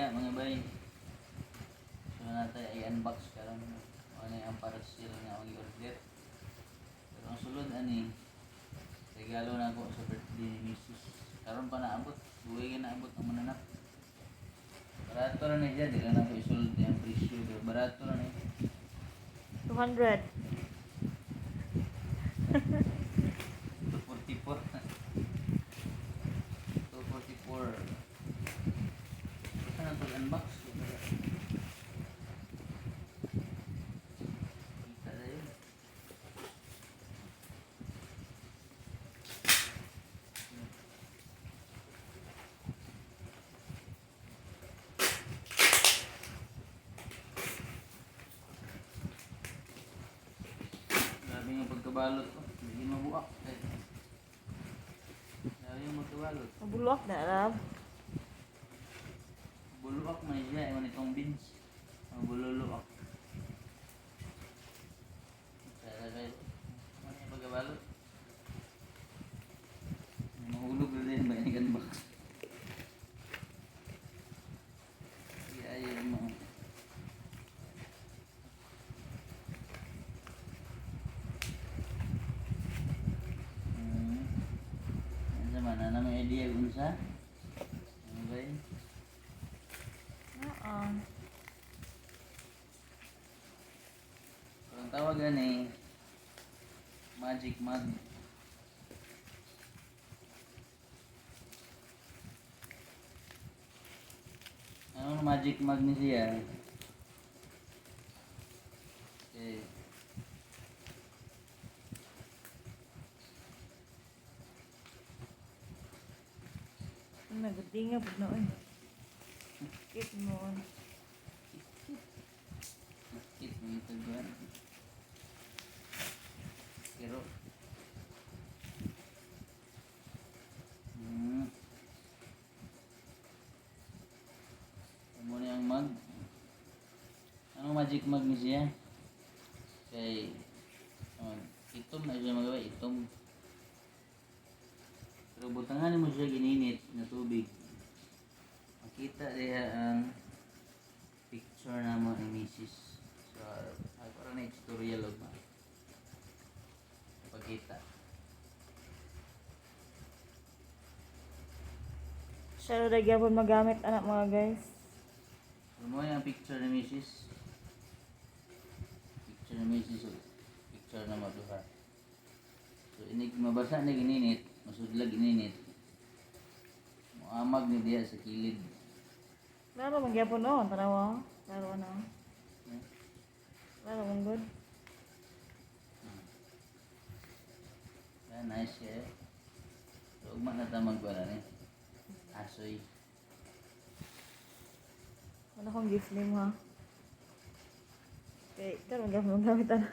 diya mga bay. So natin ay unbox karon. Ano yung parcel nga ang i-order. Pero ang sulod ani regalo na ako sa birthday ni Mrs. Karon pa naabot. Buhay ka naabot ang mananap. Barato na niya, di lang ako isulod yung presyo. Barato na niya. 200. 244. 244. Saan ito unbox? Kita na yun. Grabe yung pagkabalot ko. Hindi mabuak. Grabe yung magkabalot. Mabulok na, Rab. Buluak man siya, ewan itong beans. Bululuak. Kaya kayo. Ano yung pagkabalot? Mahulog na din ba yung ganbak? Sige, ayaw mo. Ano naman, ano may idea kung sa? Ano ba yun? Oo. Ang tawagan eh, magic mug. Anong magic mug ni siya? Okay. Nagudi nga po noon. Keep mo. Bakit mo ito ba? Pero ano na yung mug? Anong magic mug ni siya? Kay itom na siya magawa, itom. Pero butangan mo siya gininit na tubig. Makita diya ang picture na mo ni Mrs. So, parang na tutorial og pagkita. Siya rin gyapon magamit anak mga guys. So, mo yung picture ni Mrs. Picture ni Mrs. So, picture na maduha. So, inig mabasa na gininit, masudlag gininit. Muamag ni diya sa kilid. Laro man gyapon no, tanawa. Laro na. Laro man good. Nice siya eh. So, ugma na tamag ba na eh. Asoy. Ano kong gift name ha? Okay, karon gyapon gamit ana.